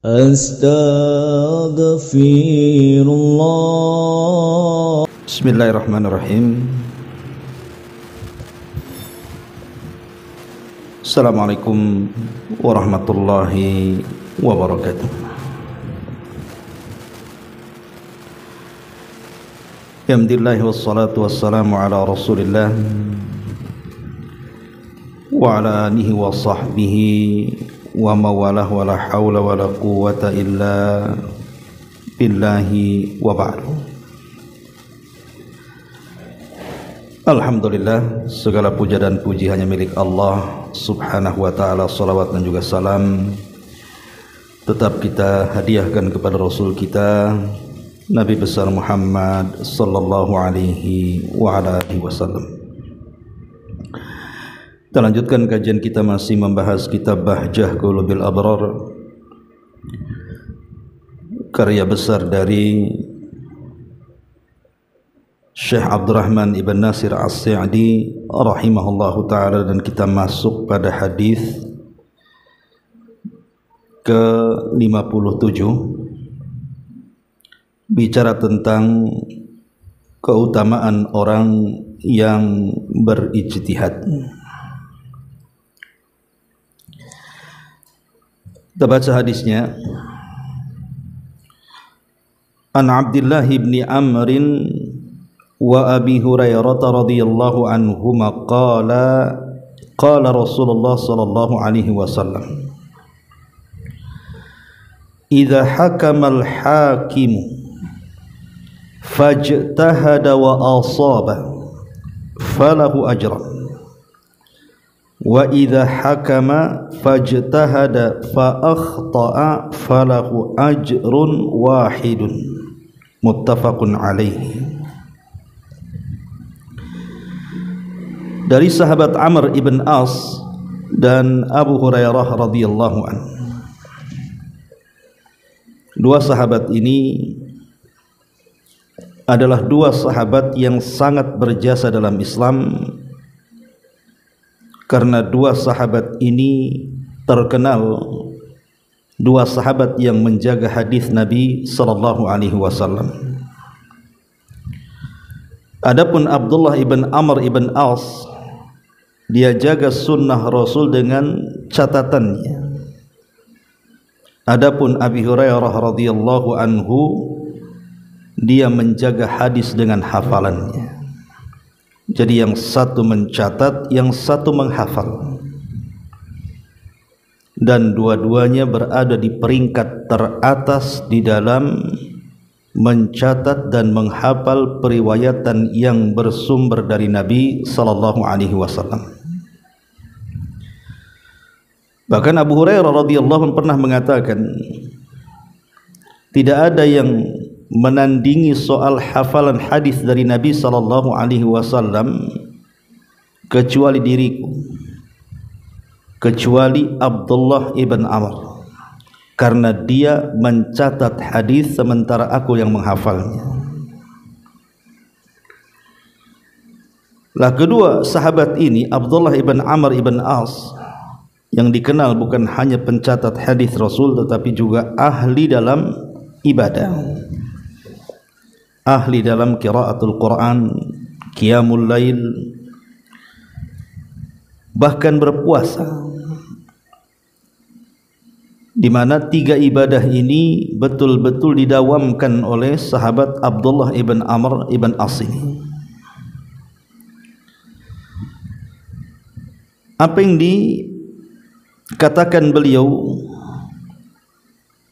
Astaghfirullah. Bismillahirrahmanirrahim. Assalamualaikum warahmatullahi wabarakatuh. Alhamdulillah wassalatu wassalamu ala Rasulillah wa ala alihi wa sahbihi wa mawalah wa la hawla wa la quwwata illa billahi wa ba'du. Alhamdulillah, segala puja dan puji hanya milik Allah subhanahu wa ta'ala. Salawat dan juga salam tetap kita hadiahkan kepada Rasul kita Nabi besar Muhammad sallallahu alaihi wa ala alihi wasallam. Kita lanjutkan kajian kita masih membahas kitab Bahjah Qulubil Abrar, karya besar dari Syekh Abdurrahman Ibn Nasir As-Sa'di rahimahullahu ta'ala, dan kita masuk pada hadis ke-57, bicara tentang keutamaan orang yang berijtihad. Kita baca hadisnya. An Abdullah ibn Amrin wa Abi Hurairah radhiyallahu anhuma qala qala Rasulullah sallallahu alaihi wasallam, idza hakama al-hakim fajtahada wa asaba falahu ajran, wa idza hakama fajtahada fa akhta'a falahu ajrun wahidun, muttafaqun alaihi. Dari sahabat Amr ibn As dan Abu Hurairah radhiyallahu anhu. Dua sahabat ini adalah dua sahabat yang sangat berjasa dalam Islam, karena dua sahabat ini terkenal dua sahabat yang menjaga hadis Nabi sallallahu alaihi wasallam. Adapun Abdullah ibn Amr ibn As, dia jaga sunnah Rasul dengan catatannya. Adapun Abi Hurairah radhiyallahu anhu, dia menjaga hadis dengan hafalannya. Jadi yang satu mencatat, yang satu menghafal, dan dua-duanya berada di peringkat teratas di dalam mencatat dan menghafal periwayatan yang bersumber dari Nabi sallallahu alaihi wasallam. Bahkan Abu Hurairah radhiyallahu anhu pernah mengatakan, tidak ada yang menandingi soal hafalan hadis dari Nabi sallallahu alaihi wasallam kecuali diriku, kecuali Abdullah ibn Amr, karena dia mencatat hadis sementara aku yang menghafalnya. Lah kedua sahabat ini, Abdullah ibn Amr ibn As, yang dikenal bukan hanya pencatat hadis Rasul tetapi juga ahli dalam ibadah, ahli dalam qiraatul Quran, qiyamul lail, bahkan berpuasa, di mana tiga ibadah ini betul-betul didawamkan oleh sahabat Abdullah ibn Amr ibn As ini. Apa yang dikatakan beliau?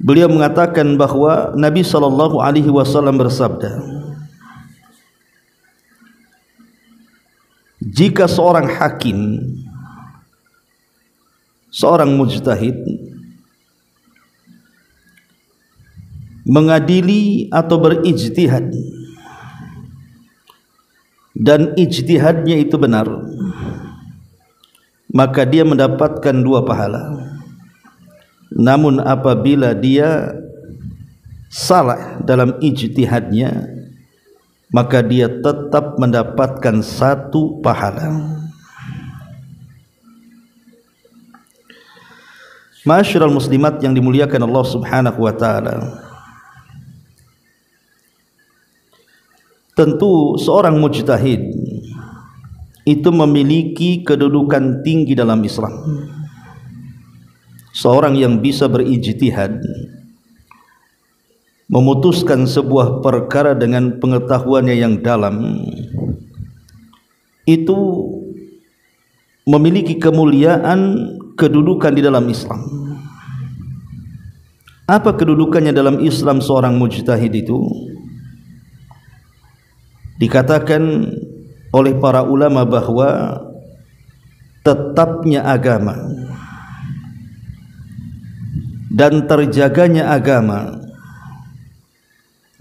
Beliau mengatakan bahwa Nabi sallallahu alaihi wasallam bersabda, jika seorang hakim, seorang mujtahid mengadili atau berijtihad dan ijtihadnya itu benar, maka dia mendapatkan dua pahala. Namun apabila dia salah dalam ijtihadnya, maka dia tetap mendapatkan satu pahala. Ma'asyiral muslimat yang dimuliakan Allah Subhanahu wa taala, tentu seorang mujtahid itu memiliki kedudukan tinggi dalam Islam. Seorang yang bisa berijtihad, memutuskan sebuah perkara dengan pengetahuannya yang dalam, itu memiliki kemuliaan, kedudukan di dalam Islam. Apa kedudukannya dalam Islam seorang mujtahid itu? Dikatakan oleh para ulama bahwa tetapnya agama dan terjaganya agama,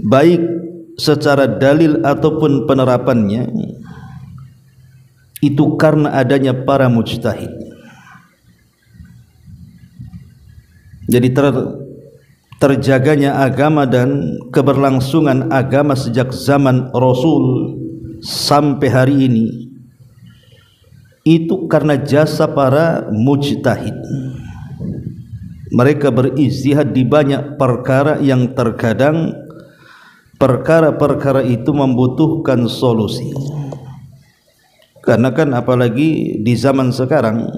baik secara dalil ataupun penerapannya, itu karena adanya para mujtahid. Jadi terjaganya agama dan keberlangsungan agama sejak zaman Rasul sampai hari ini itu karena jasa para mujtahid. Mereka berijtihad di banyak perkara yang terkadang perkara-perkara itu membutuhkan solusi. Karena kan apalagi di zaman sekarang,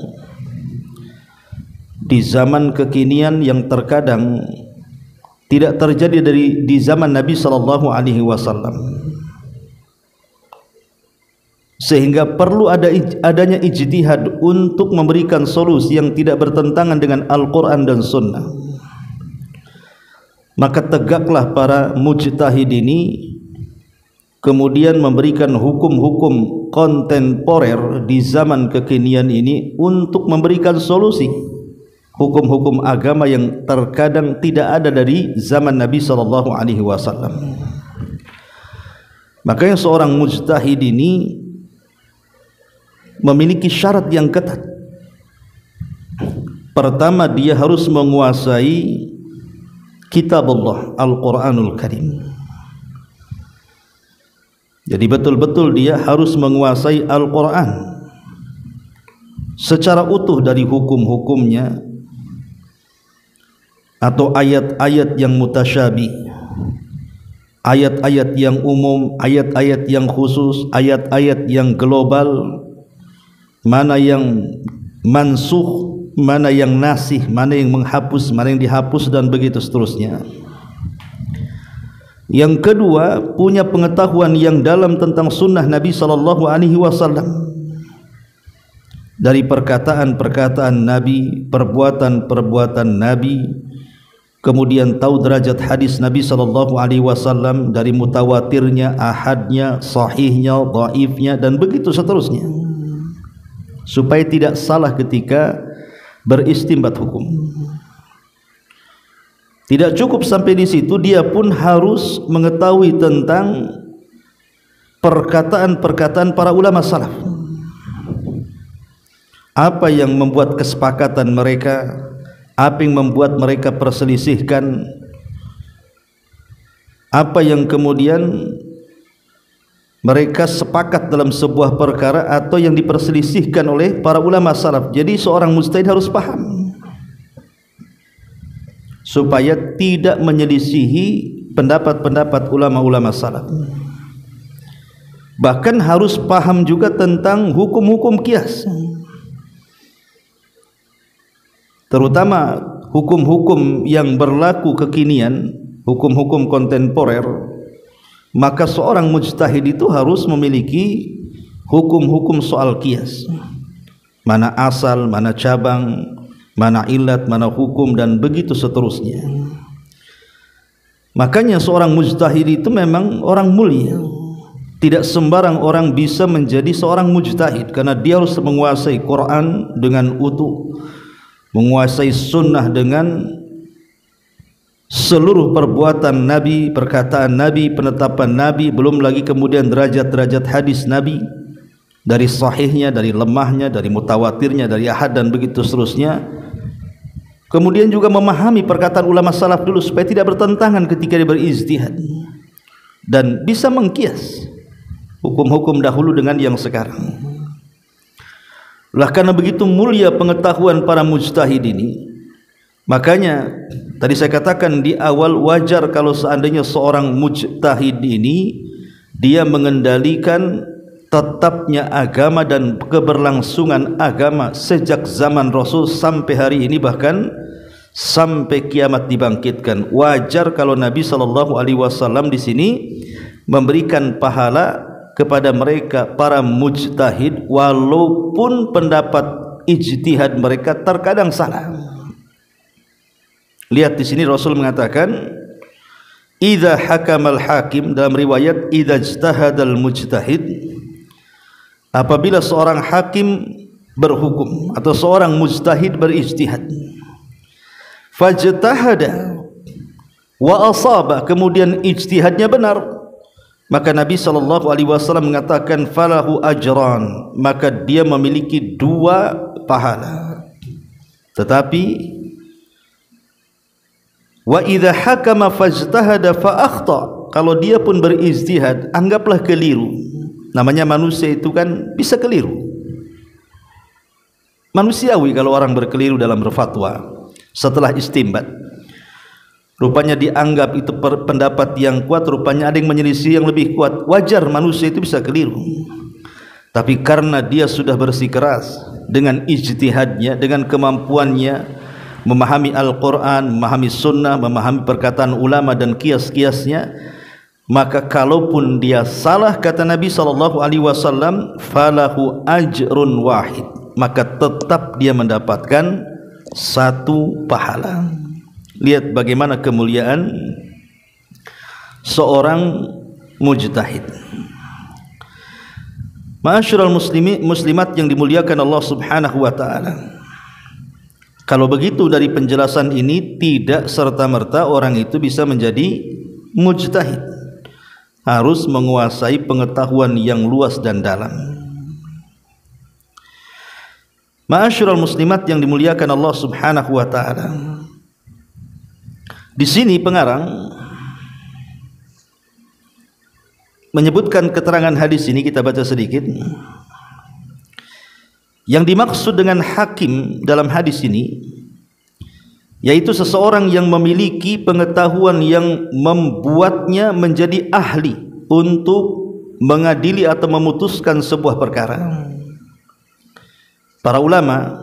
di zaman kekinian yang terkadang tidak terjadi di zaman Nabi sallallahu alaihi wasallam, sehingga perlu adanya ijtihad untuk memberikan solusi yang tidak bertentangan dengan Al-Quran dan Sunnah. Maka tegaklah para mujtahid ini kemudian memberikan hukum-hukum kontemporer di zaman kekinian ini untuk memberikan solusi hukum-hukum agama yang terkadang tidak ada dari zaman Nabi sallallahu alaihi wasallam. Makanya seorang mujtahid ini memiliki syarat yang ketat. Pertama, dia harus menguasai kitab Allah, Al-Quranul Karim. Jadi betul-betul dia harus menguasai Al-Quran secara utuh, dari hukum-hukumnya atau ayat-ayat yang mutasyabih, ayat-ayat yang umum, ayat-ayat yang khusus, ayat-ayat yang global, mana yang mansukh, mana yang nasih, mana yang menghapus, mana yang dihapus, dan begitu seterusnya. Yang kedua, punya pengetahuan yang dalam tentang sunnah Nabi sallallahu alaihi wasallam, dari perkataan-perkataan Nabi, perbuatan-perbuatan Nabi, kemudian tahu derajat hadis Nabi sallallahu alaihi wasallam, dari mutawatirnya, ahadnya, sahihnya, dhaifnya, dan begitu seterusnya, supaya tidak salah ketika beristinbat hukum. Tidak cukup sampai di situ, dia pun harus mengetahui tentang perkataan-perkataan para ulama salaf. Apa yang membuat kesepakatan mereka, apa yang membuat mereka perselisihkan, apa yang kemudian mereka sepakat dalam sebuah perkara atau yang diperselisihkan oleh para ulama salaf. Jadi seorang mujtahid harus paham supaya tidak menyelisihi pendapat-pendapat ulama-ulama salaf. Bahkan harus paham juga tentang hukum-hukum qiyas, terutama hukum-hukum yang berlaku kekinian, hukum-hukum kontemporer. Maka seorang mujtahid itu harus memiliki hukum-hukum soal qiyas, mana asal, mana cabang, mana ilat, mana hukum, dan begitu seterusnya. Makanya seorang mujtahid itu memang orang mulia. Tidak sembarang orang bisa menjadi seorang mujtahid, karena dia harus menguasai Quran dengan utuh, menguasai sunnah dengan seluruh perbuatan Nabi, perkataan Nabi, penetapan Nabi, belum lagi kemudian derajat-derajat hadis Nabi, dari sahihnya, dari lemahnya, dari mutawatirnya, dari ahad, dan begitu seterusnya. Kemudian juga memahami perkataan ulama salaf dulu supaya tidak bertentangan ketika dia berijtihad, dan bisa mengkias hukum-hukum dahulu dengan yang sekarang. Lah karena begitu mulia pengetahuan para mujtahid ini, Makanya tadi saya katakan di awal, wajar kalau seandainya seorang mujtahid ini dia mengendalikan tetapnya agama dan keberlangsungan agama sejak zaman Rasul sampai hari ini, bahkan sampai kiamat dibangkitkan. Wajar kalau Nabi SAW di sini memberikan pahala kepada mereka para mujtahid, walaupun pendapat ijtihad mereka terkadang salah. Lihat di sini Rasul mengatakan, idza hakamal hakim, dalam riwayat idza ijtahadal mujtahid, apabila seorang hakim berhukum atau seorang mujtahid berijtihad, fajtahada wa asaba, kemudian ijtihadnya benar, maka Nabi SAW mengatakan falahu ajran, maka dia memiliki 2 pahala. Tetapi wa idza hakama fajtahada fa akhta, kalau dia pun berijtihad anggaplah keliru, namanya manusia itu kan bisa keliru, manusiawi kalau orang berkeliru dalam berfatwa setelah istimbat. Rupanya dianggap itu pendapat yang kuat, rupanya ada yang menyelisih yang lebih kuat. Wajar manusia itu bisa keliru, tapi karena dia sudah bersikeras dengan ijtihadnya, dengan kemampuannya memahami Al-Quran, memahami sunnah, memahami perkataan ulama dan kias-kiasnya, maka kalaupun dia salah, kata Nabi SAW, falahu ajrun wahid, maka tetap dia mendapatkan 1 pahala. Lihat bagaimana kemuliaan seorang mujtahid. Ma'asyiral muslimat yang dimuliakan Allah Subhanahu wa taala. Kalau begitu, dari penjelasan ini tidak serta-merta orang itu bisa menjadi mujtahid. Harus menguasai pengetahuan yang luas dan dalam. Ma'asyiral muslimat yang dimuliakan Allah Subhanahu wa taala. Di sini pengarang menyebutkan keterangan hadis ini, kita baca sedikit. Yang dimaksud dengan hakim dalam hadis ini yaitu seseorang yang memiliki pengetahuan yang membuatnya menjadi ahli untuk mengadili atau memutuskan sebuah perkara. Para ulama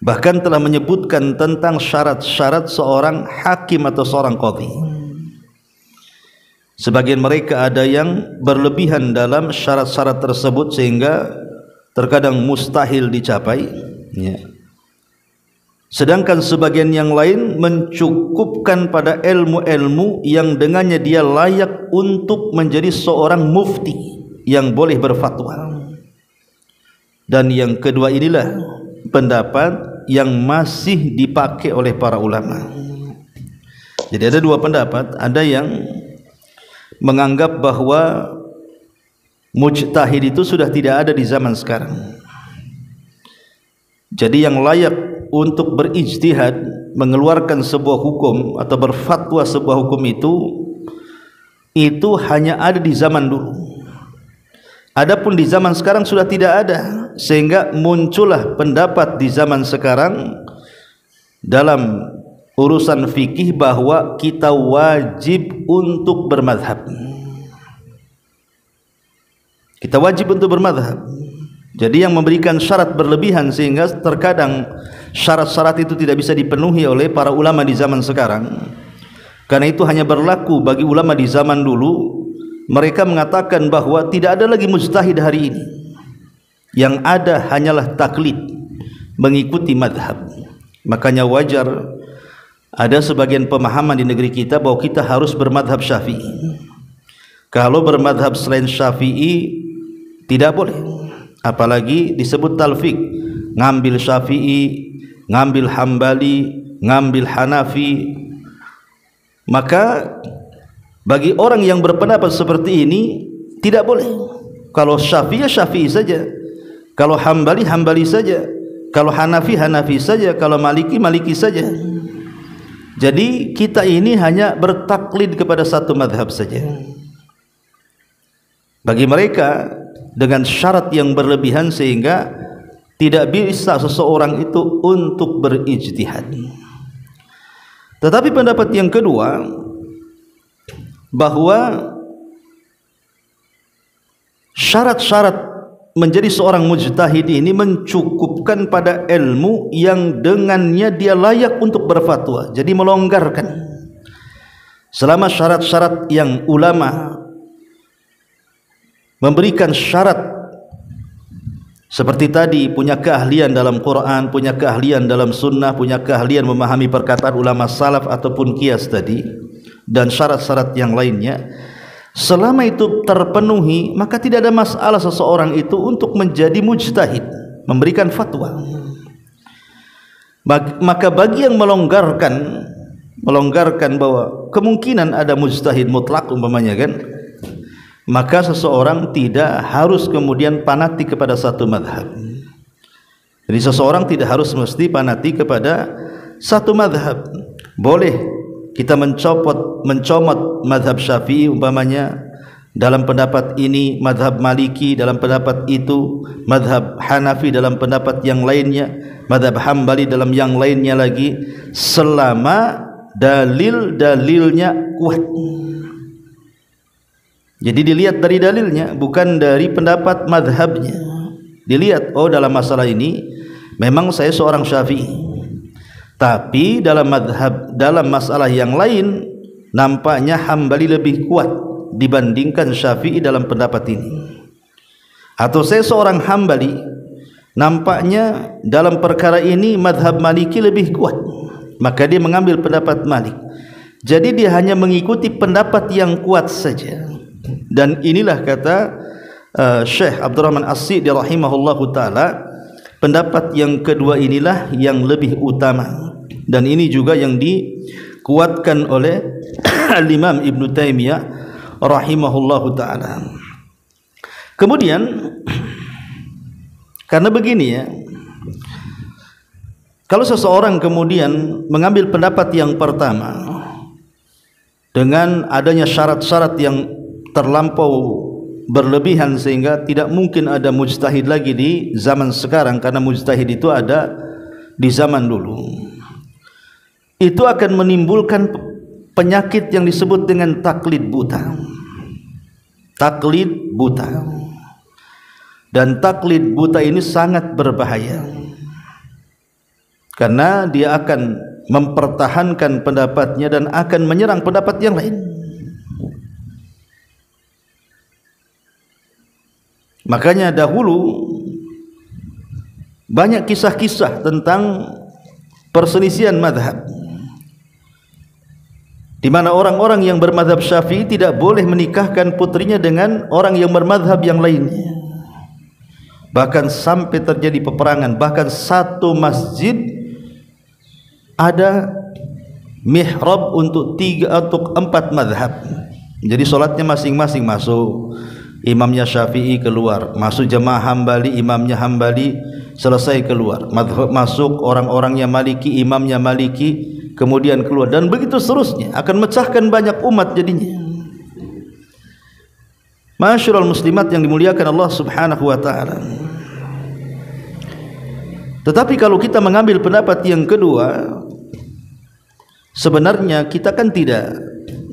bahkan telah menyebutkan tentang syarat-syarat seorang hakim atau seorang qadhi. Sebagian mereka ada yang berlebihan dalam syarat-syarat tersebut sehingga terkadang mustahil dicapai, ya. Sedangkan sebagian yang lain mencukupkan pada ilmu-ilmu yang dengannya dia layak untuk menjadi seorang mufti yang boleh berfatwa. Dan yang kedua inilah pendapat yang masih dipakai oleh para ulama. Jadi ada 2 pendapat. Ada yang menganggap bahwa mujtahid itu sudah tidak ada di zaman sekarang. Jadi yang layak untuk berijtihad, mengeluarkan sebuah hukum atau berfatwa sebuah hukum itu hanya ada di zaman dulu. Adapun di zaman sekarang sudah tidak ada, sehingga muncullah pendapat di zaman sekarang dalam urusan fikih bahwa kita wajib untuk bermadhab. Kita wajib untuk bermadhab. Jadi yang memberikan syarat berlebihan sehingga terkadang syarat-syarat itu tidak bisa dipenuhi oleh para ulama di zaman sekarang. Karena itu hanya berlaku bagi ulama di zaman dulu. Mereka mengatakan bahwa tidak ada lagi mujtahid hari ini. Yang ada hanyalah taklid, mengikuti madhab. Makanya wajar ada sebagian pemahaman di negeri kita bahwa kita harus bermadhab Syafi'i. Kalau bermadhab selain Syafi'i tidak boleh, apalagi disebut talfik, ngambil Syafi'i, ngambil Hambali, ngambil Hanafi. Maka bagi orang yang berpendapat seperti ini tidak boleh. Kalau Syafi'i Syafi'i saja, kalau Hambali Hambali saja, kalau Hanafi Hanafi saja, kalau Maliki Maliki saja. Jadi kita ini hanya bertaklid kepada satu madhab saja. Bagi mereka dengan syarat yang berlebihan sehingga tidak bisa seseorang itu untuk berijtihad. Tetapi pendapat yang kedua, bahwa syarat-syarat menjadi seorang mujtahid ini mencukupkan pada ilmu yang dengannya dia layak untuk berfatwa. Jadi melonggarkan selama syarat-syarat yang ulama memberikan syarat seperti tadi, punya keahlian dalam Quran, punya keahlian dalam sunnah, punya keahlian memahami perkataan ulama salaf ataupun qiyas tadi, dan syarat-syarat yang lainnya, selama itu terpenuhi, maka tidak ada masalah seseorang itu untuk menjadi mujtahid, memberikan fatwa. Maka bagi yang melonggarkan bahwa kemungkinan ada mujtahid mutlak umpamanya kan, maka seseorang tidak harus kemudian fanatik kepada satu madhab. Jadi seseorang tidak harus mesti fanatik kepada satu madhab. Boleh kita mencomot madhab Syafi'i umpamanya, dalam pendapat ini madhab Maliki, dalam pendapat itu madhab Hanafi, dalam pendapat yang lainnya madhab Hambali, dalam yang lainnya lagi, selama dalil-dalilnya kuat. Jadi dilihat dari dalilnya, bukan dari pendapat madhabnya. Dilihat, oh dalam masalah ini memang saya seorang Syafi'i, tapi dalam masalah yang lain nampaknya Hambali lebih kuat dibandingkan Syafi'i dalam pendapat ini. Atau saya seorang Hambali, nampaknya dalam perkara ini madhab Maliki lebih kuat, maka dia mengambil pendapat Malik. Jadi dia hanya mengikuti pendapat yang kuat saja. Dan inilah kata Syekh Abdurrahman As-Sa'di rahimahullahu taala, pendapat yang kedua inilah yang lebih utama, dan ini juga yang dikuatkan oleh Al-Imam Ibn Taimiyah rahimahullahu taala. Kemudian karena begini ya, kalau seseorang kemudian mengambil pendapat yang pertama dengan adanya syarat-syarat yang terlampau berlebihan sehingga tidak mungkin ada mujtahid lagi di zaman sekarang, karena mujtahid itu ada di zaman dulu, itu akan menimbulkan penyakit yang disebut dengan taklid buta. Taklid buta. Dan taklid buta ini sangat berbahaya, karena dia akan mempertahankan pendapatnya dan akan menyerang pendapat yang lain. Makanya dahulu banyak kisah-kisah tentang perselisihan madhab, di mana orang-orang yang bermadhab Syafi'i tidak boleh menikahkan putrinya dengan orang yang bermadhab yang lainnya. Bahkan sampai terjadi peperangan, bahkan satu masjid ada mihrab untuk 4 madhab. Jadi solatnya masing-masing masuk, imamnya Syafi'i keluar, masuk jemaah Hambali, imamnya Hambali, selesai keluar, masuk orang-orangnya Maliki, imamnya Maliki, kemudian keluar, dan begitu seterusnya, akan mecahkan banyak umat jadinya. Masyarul muslimat yang dimuliakan Allah subhanahu wa ta'ala. Tetapi kalau kita mengambil pendapat yang kedua, sebenarnya kita kan tidak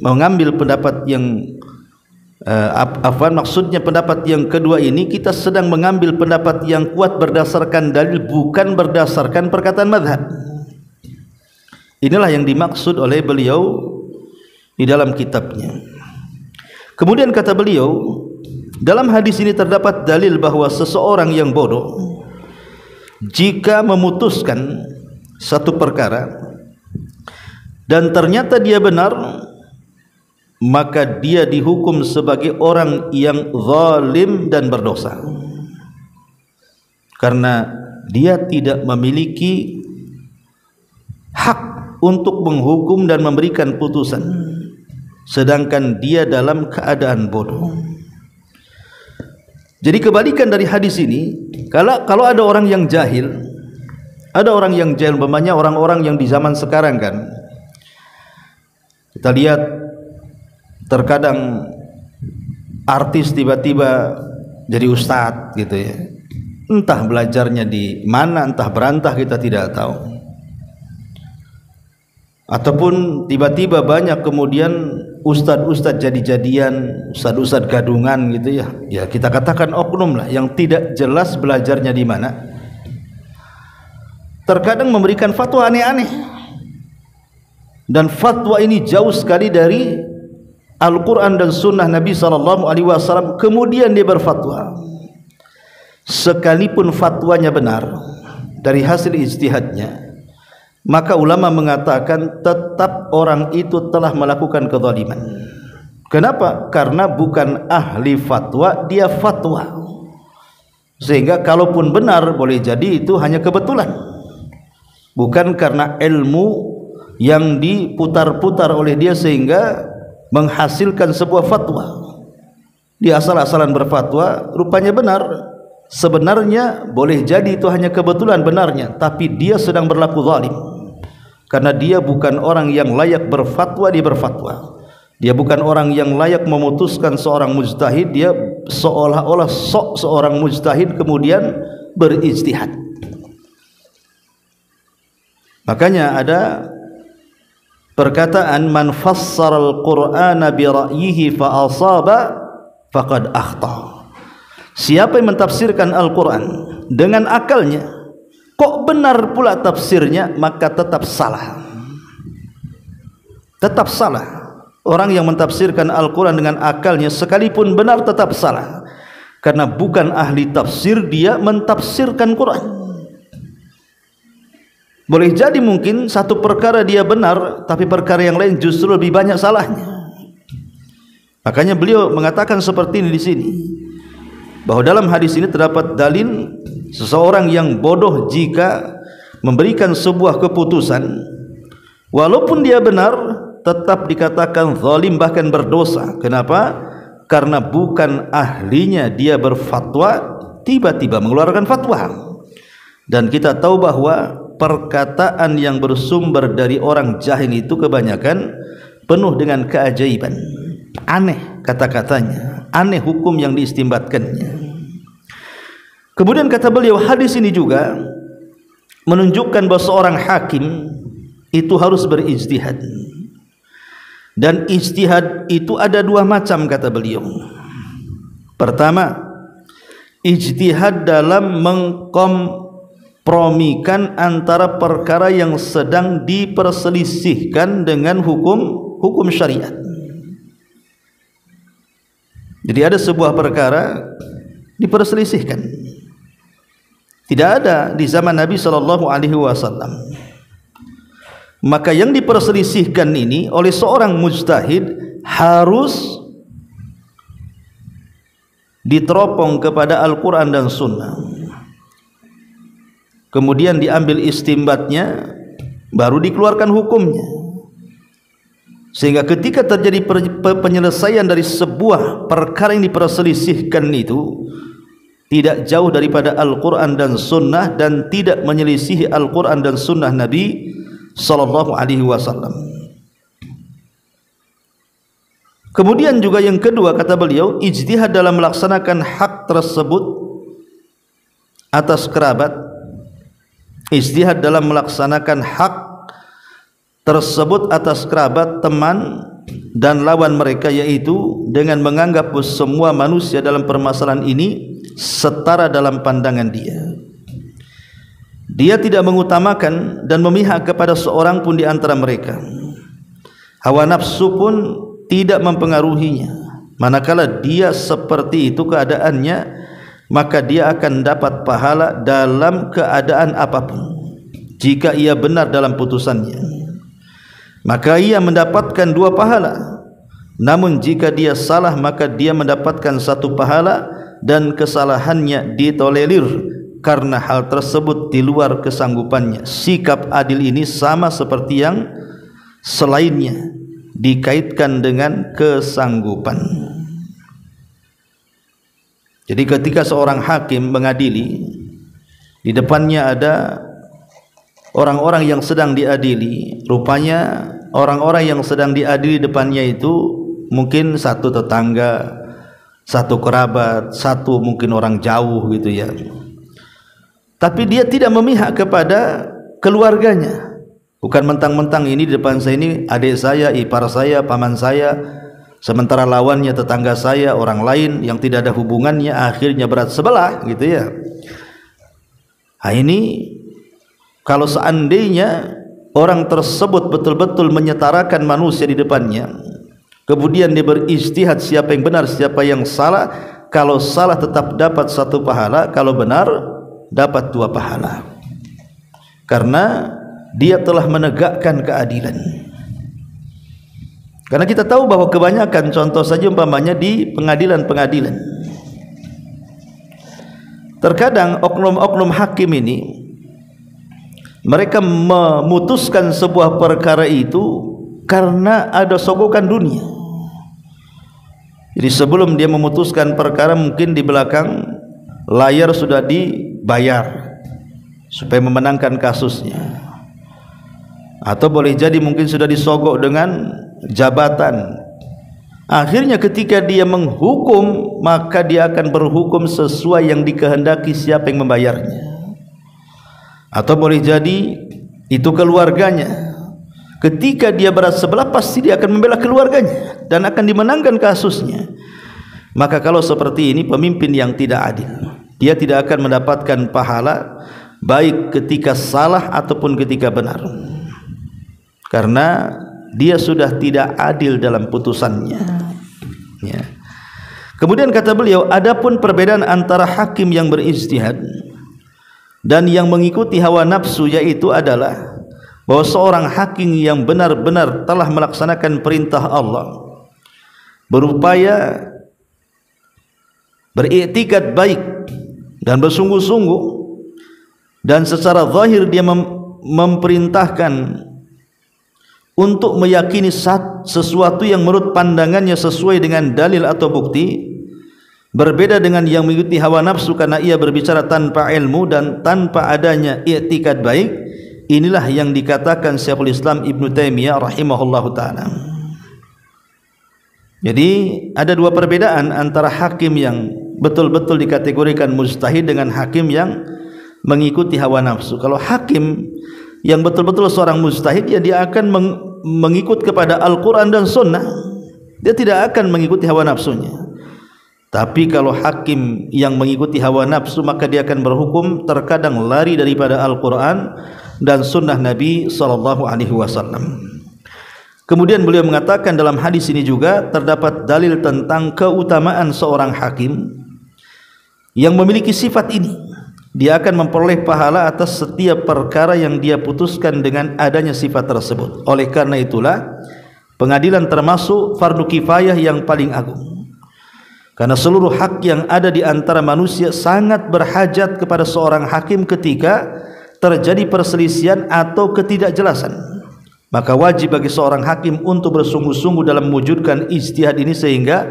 mengambil pendapat yang maksudnya pendapat yang kedua ini kita sedang mengambil pendapat yang kuat berdasarkan dalil, bukan berdasarkan perkataan madhab. Inilah yang dimaksud oleh beliau di dalam kitabnya. Kemudian kata beliau, dalam hadis ini terdapat dalil bahwa seseorang yang bodoh jika memutuskan satu perkara dan ternyata dia benar, maka dia dihukum sebagai orang yang zalim dan berdosa, karena dia tidak memiliki hak untuk menghukum dan memberikan putusan, sedangkan dia dalam keadaan bodoh. Jadi kebalikan dari hadis ini, kalau ada orang yang jahil, umpamanya orang-orang yang di zaman sekarang kan, kita lihat terkadang artis tiba-tiba jadi ustadz gitu ya, entah belajarnya di mana, entah berantah, kita tidak tahu. Ataupun tiba-tiba banyak kemudian ustadz-ustadz jadi-jadian, ustadz-ustadz gadungan gitu ya. Ya kita katakan oknum lah yang tidak jelas belajarnya di mana. Terkadang memberikan fatwa aneh-aneh. Dan fatwa ini jauh sekali dari Al-Quran dan Sunnah Nabi SAW. Kemudian dia berfatwa, sekalipun fatwanya benar dari hasil ijtihadnya, maka ulama mengatakan tetap orang itu telah melakukan kezaliman. Kenapa? Karena bukan ahli fatwa, dia fatwa. Sehingga kalaupun benar boleh jadi itu hanya kebetulan, bukan karena ilmu yang diputar-putar oleh dia sehingga menghasilkan sebuah fatwa. Dia asal-asalan berfatwa, rupanya benar. Sebenarnya boleh jadi itu hanya kebetulan benarnya, tapi dia sedang berlaku zalim. Karena dia bukan orang yang layak berfatwa, dia berfatwa. Dia bukan orang yang layak memutuskan seorang mujtahid, dia seolah-olah seorang mujtahid kemudian berijtihad. Makanya ada perkataan, man fassara al-Qur'ana bi ra'yihi fa asaba faqad akhta. Siapa yang mentafsirkan Al-Quran dengan akalnya, kok benar pula tafsirnya, maka tetap salah. Tetap salah. Orang yang mentafsirkan Al-Quran dengan akalnya sekalipun benar tetap salah. Karena bukan ahli tafsir, dia mentafsirkan Quran. Boleh jadi mungkin satu perkara dia benar, tapi perkara yang lain justru lebih banyak salahnya. Makanya beliau mengatakan seperti ini di sini, bahwa dalam hadis ini terdapat dalil seseorang yang bodoh jika memberikan sebuah keputusan walaupun dia benar tetap dikatakan zalim, bahkan berdosa. Kenapa? Karena bukan ahlinya dia berfatwa, tiba-tiba mengeluarkan fatwa. Dan kita tahu bahwa perkataan yang bersumber dari orang jahil itu kebanyakan penuh dengan keajaiban. Aneh kata-katanya, aneh hukum yang diistimbatkannya. Kemudian kata beliau, hadis ini juga menunjukkan bahwa seorang hakim itu harus berijtihad. Dan ijtihad itu ada dua macam kata beliau. Pertama, ijtihad dalam mengkompromikan antara perkara yang sedang diperselisihkan dengan hukum syariat. Jadi ada sebuah perkara diperselisihkan, tidak ada di zaman Nabi SAW. Maka yang diperselisihkan ini oleh seorang mujtahid harus diteropong kepada Al-Quran dan Sunnah. Kemudian diambil istimbatnya, baru dikeluarkan hukumnya. Sehingga ketika terjadi penyelesaian dari sebuah perkara yang diperselisihkan itu tidak jauh daripada Al-Quran dan Sunnah dan tidak menyelisihi Al-Quran dan Sunnah Nabi SAW. Kemudian juga yang kedua kata beliau, ijtihad dalam melaksanakan hak tersebut atas kerabat, ijtihad dalam melaksanakan hak tersebut atas kerabat, teman dan lawan mereka, yaitu dengan menganggap semua manusia dalam permasalahan ini setara dalam pandangan dia. Dia tidak mengutamakan dan memihak kepada seorang pun di antara mereka. Hawa nafsu pun tidak mempengaruhinya. Manakala dia seperti itu keadaannya, maka dia akan dapat pahala dalam keadaan apapun. Jika ia benar dalam putusannya, maka ia mendapatkan 2 pahala. Namun jika dia salah, maka dia mendapatkan 1 pahala dan kesalahannya ditolerir karena hal tersebut di luar kesanggupannya. Sikap adil ini sama seperti yang selainnya, dikaitkan dengan kesanggupan. Jadi ketika seorang hakim mengadili, di depannya ada orang-orang yang sedang diadili. Rupanya orang-orang yang sedang diadili depannya itu mungkin satu tetangga, satu kerabat, satu mungkin orang jauh gitu ya. Tapi dia tidak memihak kepada keluarganya. Bukan mentang-mentang ini di depan saya ini adik saya, ipar saya, paman saya, sementara lawannya tetangga saya, orang lain yang tidak ada hubungannya, akhirnya berat sebelah gitu ya. Nah ini kalau seandainya orang tersebut betul-betul menyetarakan manusia di depannya, kemudian dia berijtihad siapa yang benar siapa yang salah, kalau salah tetap dapat 1 pahala, kalau benar dapat 2 pahala, karena dia telah menegakkan keadilan. Karena kita tahu bahwa kebanyakan, contoh saja umpamanya di pengadilan-pengadilan, terkadang oknum-oknum hakim ini mereka memutuskan sebuah perkara itu karena ada sogokan dunia. Jadi sebelum dia memutuskan perkara, mungkin di belakang layar sudah dibayar supaya memenangkan kasusnya, atau boleh jadi mungkin sudah disogok dengan jabatan. Akhirnya ketika dia menghukum, maka dia akan berhukum sesuai yang dikehendaki siapa yang membayarnya. Atau boleh jadi itu keluarganya. Ketika dia berat sebelah, pasti dia akan membela keluarganya dan akan dimenangkan kasusnya. Maka kalau seperti ini pemimpin yang tidak adil, dia tidak akan mendapatkan pahala baik ketika salah ataupun ketika benar, karena dia sudah tidak adil dalam putusannya ya. Kemudian kata beliau, adapun perbedaan antara hakim yang berijtihad dan yang mengikuti hawa nafsu, yaitu adalah bahwa seorang hakim yang benar-benar telah melaksanakan perintah Allah, berupaya beriktikad baik dan bersungguh-sungguh, dan secara zahir dia memerintahkan untuk meyakini sesuatu yang menurut pandangannya sesuai dengan dalil atau bukti, berbeda dengan yang mengikuti hawa nafsu karena ia berbicara tanpa ilmu dan tanpa adanya i'tikad baik. Inilah yang dikatakan Syekhul Islam Ibnu Taimiyah rahimahullahu ta'ala. Jadi ada 2 perbedaan antara hakim yang betul-betul dikategorikan mujtahid dengan hakim yang mengikuti hawa nafsu. Kalau hakim yang betul-betul seorang mujtahid, ya dia akan mengikut kepada Al-Quran dan Sunnah, dia tidak akan mengikuti hawa nafsunya. Tapi kalau hakim yang mengikuti hawa nafsu, maka dia akan berhukum terkadang lari daripada Al-Quran dan Sunnah Nabi SAW. Kemudian beliau mengatakan dalam hadis ini juga terdapat dalil tentang keutamaan seorang hakim yang memiliki sifat ini. Dia akan memperoleh pahala atas setiap perkara yang dia putuskan dengan adanya sifat tersebut. Oleh karena itulah pengadilan termasuk fardu kifayah yang paling agung, karena seluruh hak yang ada di antara manusia sangat berhajat kepada seorang hakim ketika terjadi perselisihan atau ketidakjelasan. Maka wajib bagi seorang hakim untuk bersungguh-sungguh dalam mewujudkan ijtihad ini, sehingga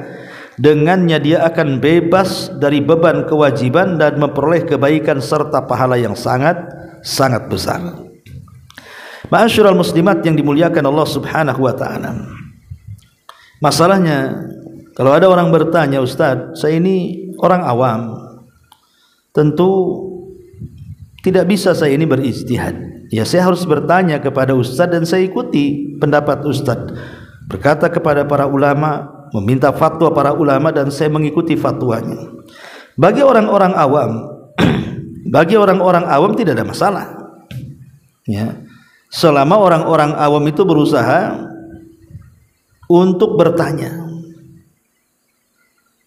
dengannya dia akan bebas dari beban kewajiban dan memperoleh kebaikan serta pahala yang sangat besar. Ma'asyiral muslimat yang dimuliakan Allah Subhanahu wa ta'ala, masalahnya kalau ada orang bertanya, Ustaz, saya ini orang awam, tentu tidak bisa saya ini berijtihad. Ya, saya harus bertanya kepada Ustaz dan saya ikuti pendapat Ustaz, berkata kepada para ulama, meminta fatwa para ulama, dan saya mengikuti fatwanya. Bagi orang-orang awam bagi orang-orang awam tidak ada masalah ya, selama orang-orang awam itu berusaha untuk bertanya.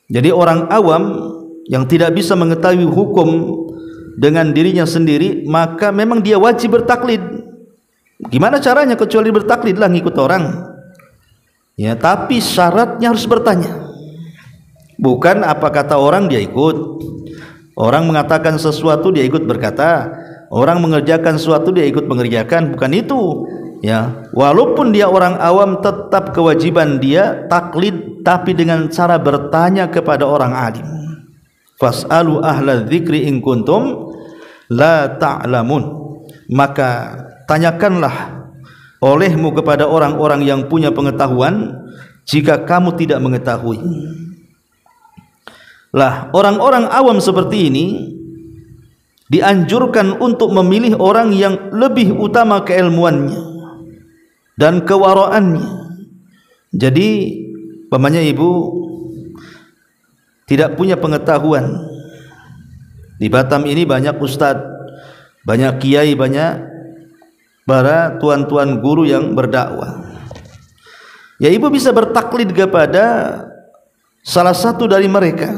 Jadi orang awam yang tidak bisa mengetahui hukum dengan dirinya sendiri, maka memang dia wajib bertaklid. Gimana caranya kecuali bertaklid lah, ngikut orang ya, tapi syaratnya harus bertanya, bukan apa kata orang dia ikut. Orang mengatakan sesuatu dia ikut berkata, orang mengerjakan sesuatu dia ikut mengerjakan, bukan itu ya. Walaupun dia orang awam, tetap kewajiban dia taklid, tapi dengan cara bertanya kepada orang alim. Fas'alu ahla dzikri in kuntum la ta'lamun, maka tanyakanlah olehmu kepada orang-orang yang punya pengetahuan jika kamu tidak mengetahui. Lah, orang-orang awam seperti ini dianjurkan untuk memilih orang yang lebih utama keilmuannya, dan kewaraannya. Jadi pamannya ibu tidak punya pengetahuan. Di Batam ini banyak ustadz, banyak kiai, banyak para tuan-tuan guru yang berdakwah. Ya, ibu bisa bertaklid kepada salah satu dari mereka,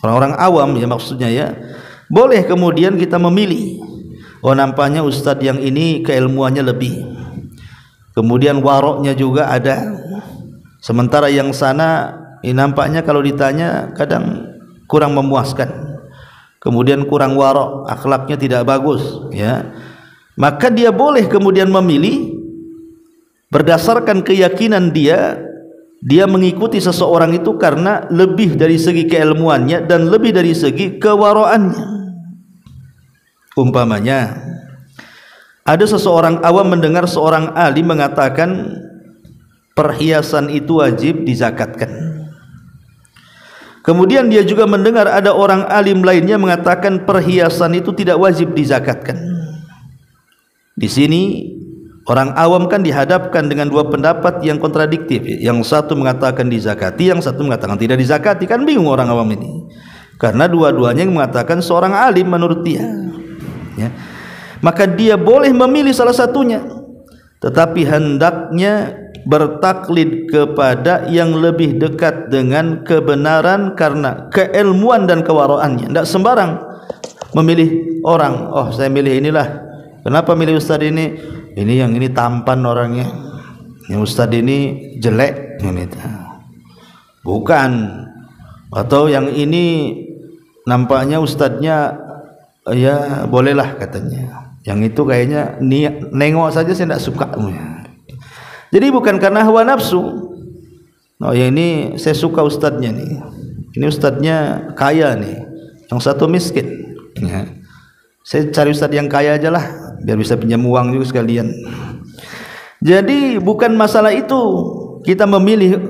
orang-orang awam ya maksudnya ya. Boleh kemudian kita memilih, oh nampaknya ustadz yang ini keilmuannya lebih, kemudian waroknya juga ada, sementara yang sana nampaknya kalau ditanya kadang kurang memuaskan, kemudian kurang warok, akhlaknya tidak bagus ya. Maka dia boleh kemudian memilih berdasarkan keyakinan dia mengikuti seseorang itu karena lebih dari segi keilmuannya dan lebih dari segi kewaroannya. Umpamanya ada seseorang awam mendengar seorang alim mengatakan perhiasan itu wajib dizakatkan. Kemudian dia juga mendengar ada orang alim lainnya mengatakan perhiasan itu tidak wajib dizakatkan. Di sini orang awam kan dihadapkan dengan dua pendapat yang kontradiktif. Yang satu mengatakan dizakati, yang satu mengatakan tidak dizakati. Kan bingung orang awam ini, karena dua-duanya yang mengatakan seorang alim menurut dia ya. Maka dia boleh memilih salah satunya, tetapi hendaknya bertaklid kepada yang lebih dekat dengan kebenaran karena keilmuan dan kewaraannya. Tidak sembarang memilih orang, oh saya milih inilah. Kenapa milih ustadz ini? Ini yang ini tampan orangnya, yang ustadz ini jelek ini. Bukan. Atau yang ini nampaknya ustadznya ya bolehlah katanya, yang itu kayaknya nengok saja saya tidak suka. Jadi bukan karena hawa nafsu, oh ya ini saya suka ustadznya nih, ini ustadznya kaya nih, yang satu miskin ya. Saya cari ustadz yang kaya aja lah, biar bisa pinjam uang juga sekalian. Jadi bukan masalah itu kita memilih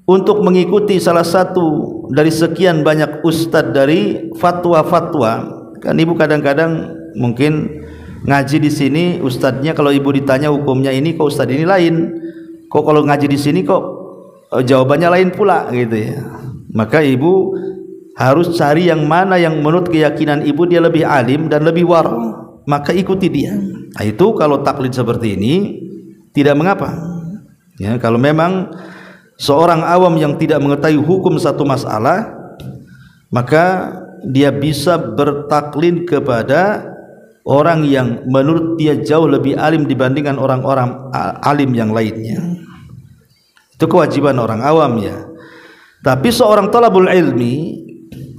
untuk mengikuti salah satu dari sekian banyak ustadz dari fatwa-fatwa. Kan ibu kadang-kadang mungkin ngaji di sini ustadznya, kalau ibu ditanya hukumnya ini kok ustadz ini lain, kok kalau ngaji di sini kok jawabannya lain pula gitu ya. Maka ibu harus cari yang mana yang menurut keyakinan ibu dia lebih alim dan lebih wara, maka ikuti dia. Nah, itu kalau taklid seperti ini tidak mengapa ya. Kalau memang seorang awam yang tidak mengetahui hukum satu masalah, maka dia bisa bertaklid kepada orang yang menurut dia jauh lebih alim dibandingkan orang-orang alim yang lainnya. Itu kewajiban orang awam ya. Tapi seorang talabul ilmi,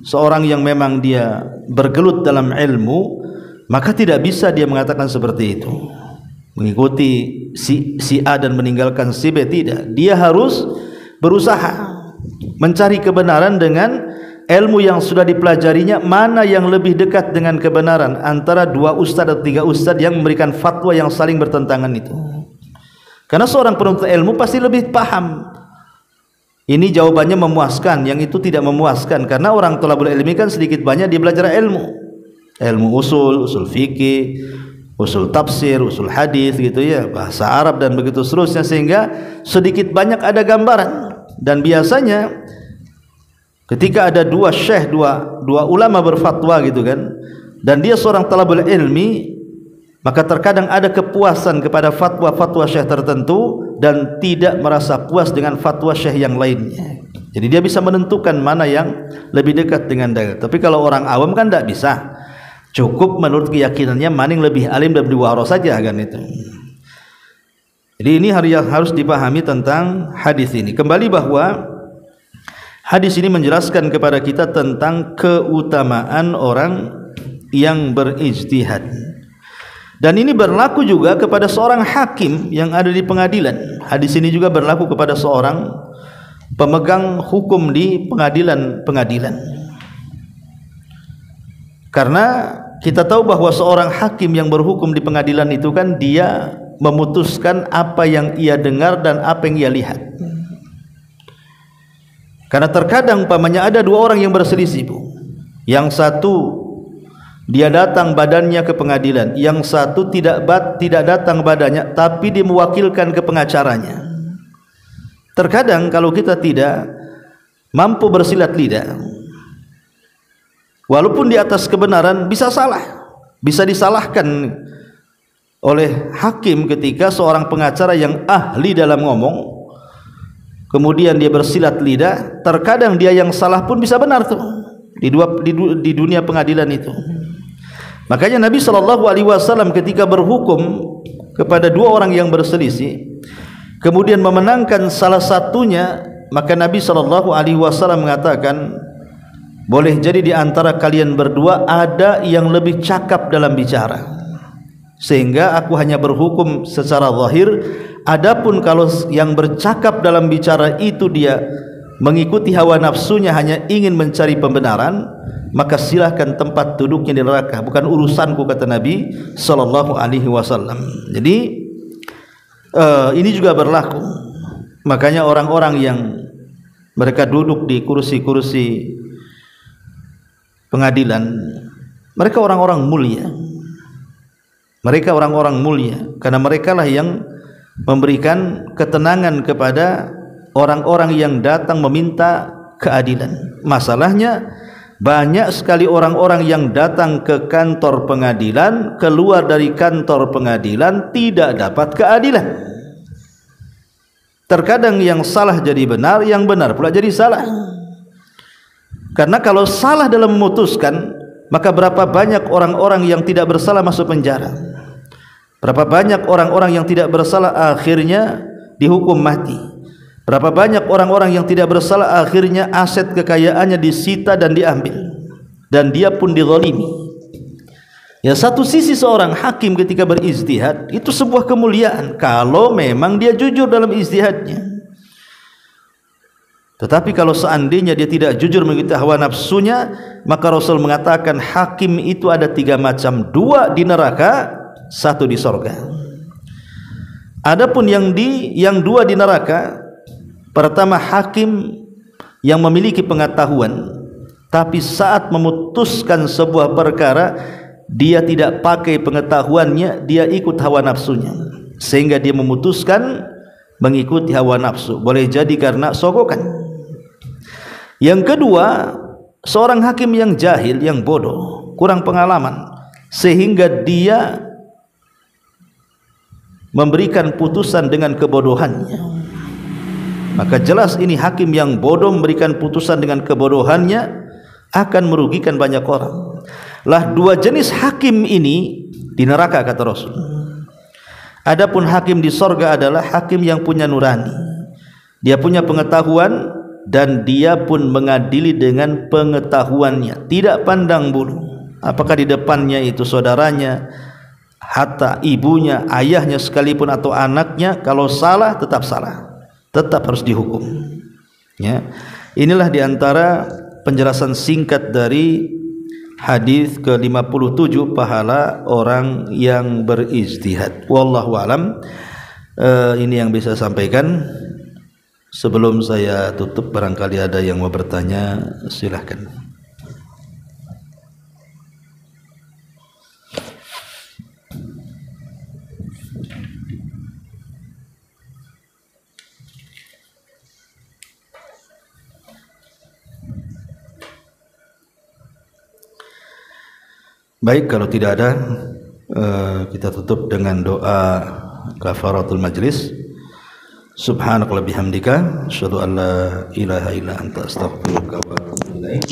seorang yang memang dia bergelut dalam ilmu, maka tidak bisa dia mengatakan seperti itu, mengikuti si A dan meninggalkan si B. Tidak, dia harus berusaha mencari kebenaran dengan ilmu yang sudah dipelajarinya, mana yang lebih dekat dengan kebenaran antara dua ustadz atau tiga ustadz yang memberikan fatwa yang saling bertentangan itu. Karena seorang penuntut ilmu pasti lebih paham, ini jawabannya memuaskan, yang itu tidak memuaskan. Karena orang thalabul ilmi kan sedikit banyak dia belajar ilmu usul fikih, usul tafsir, usul hadis gitu ya, bahasa Arab dan begitu seterusnya, sehingga sedikit banyak ada gambaran. Dan biasanya ketika ada dua syekh, dua ulama berfatwa gitu kan, dan dia seorang talabul ilmi, maka terkadang ada kepuasan kepada fatwa-fatwa syekh tertentu dan tidak merasa puas dengan fatwa syekh yang lainnya. Jadi dia bisa menentukan mana yang lebih dekat dengan dalil. Tapi kalau orang awam kan tidak bisa, cukup menurut keyakinannya mana yang lebih alim dan lebih waro saja kan itu. Jadi ini harus dipahami tentang hadis ini. Kembali bahwa hadis ini menjelaskan kepada kita tentang keutamaan orang yang berijtihad. Dan ini berlaku juga kepada seorang hakim yang ada di pengadilan. Hadis ini juga berlaku kepada seorang pemegang hukum di pengadilan. Karena kita tahu bahwa seorang hakim yang berhukum di pengadilan itu kan dia memutuskan apa yang ia dengar dan apa yang ia lihat. Karena terkadang umpamanya ada dua orang yang berselisih, Bu. Yang satu dia datang badannya ke pengadilan, yang satu tidak datang badannya tapi dia mewakilkan ke pengacaranya. Terkadang kalau kita tidak mampu bersilat lidah, walaupun di atas kebenaran, bisa salah, bisa disalahkan oleh hakim ketika seorang pengacara yang ahli dalam ngomong kemudian dia bersilat lidah. Terkadang dia yang salah pun bisa benar tuh di dunia pengadilan itu. Makanya Nabi SAW ketika berhukum kepada dua orang yang berselisih kemudian memenangkan salah satunya, maka Nabi SAW mengatakan, boleh jadi di antara kalian berdua ada yang lebih cakap dalam bicara, sehingga aku hanya berhukum secara zahir. Adapun kalau yang bercakap dalam bicara itu dia mengikuti hawa nafsunya, hanya ingin mencari pembenaran, maka silahkan tempat duduknya di neraka, bukan urusanku, kata Nabi SAW. Jadi ini juga berlaku. Makanya orang-orang yang mereka duduk di kursi-kursi pengadilan, mereka orang-orang mulia. Mereka orang-orang mulia karena merekalah yang memberikan ketenangan kepada orang-orang yang datang meminta keadilan. Masalahnya banyak sekali orang-orang yang datang ke kantor pengadilan, keluar dari kantor pengadilan tidak dapat keadilan. Terkadang yang salah jadi benar, yang benar pula jadi salah. Karena kalau salah dalam memutuskan, maka berapa banyak orang-orang yang tidak bersalah masuk penjara. Berapa banyak orang-orang yang tidak bersalah akhirnya dihukum mati. Berapa banyak orang-orang yang tidak bersalah akhirnya aset kekayaannya disita dan diambil, dan dia pun dizalimi. Ya, satu sisi seorang hakim ketika berijtihad itu sebuah kemuliaan kalau memang dia jujur dalam ijtihadnya. Tetapi kalau seandainya dia tidak jujur mengikuti hawa nafsunya, maka Rasul mengatakan hakim itu ada tiga macam, dua di neraka, satu di sorga. Adapun yang dua di neraka, pertama hakim yang memiliki pengetahuan, tapi saat memutuskan sebuah perkara dia tidak pakai pengetahuannya, dia ikut hawa nafsunya, sehingga dia memutuskan mengikuti hawa nafsu. Boleh jadi karena sogokan. Yang kedua, seorang hakim yang jahil, yang bodoh, kurang pengalaman, sehingga dia memberikan putusan dengan kebodohannya. Maka jelas ini hakim yang bodoh memberikan putusan dengan kebodohannya akan merugikan banyak orang. Lah dua jenis hakim ini di neraka, kata Rasul. Adapun hakim di sorga adalah hakim yang punya nurani, dia punya pengetahuan dan dia pun mengadili dengan pengetahuannya, tidak pandang bulu. Apakah di depannya itu saudaranya, hatta ibunya, ayahnya sekalipun atau anaknya, kalau salah tetap salah, tetap harus dihukum. Ya, inilah diantara penjelasan singkat dari hadis ke-57 pahala orang yang berijtihad. Wallahu alam. Ini yang bisa sampaikan. Sebelum saya tutup, barangkali ada yang mau bertanya, silahkan. Baik, kalau tidak ada, kita tutup dengan doa kafaratul majlis. Subhanakallahumma bihamdika asyhadu an la ilaha illa anta astaghfiruka wa atubu ilaik.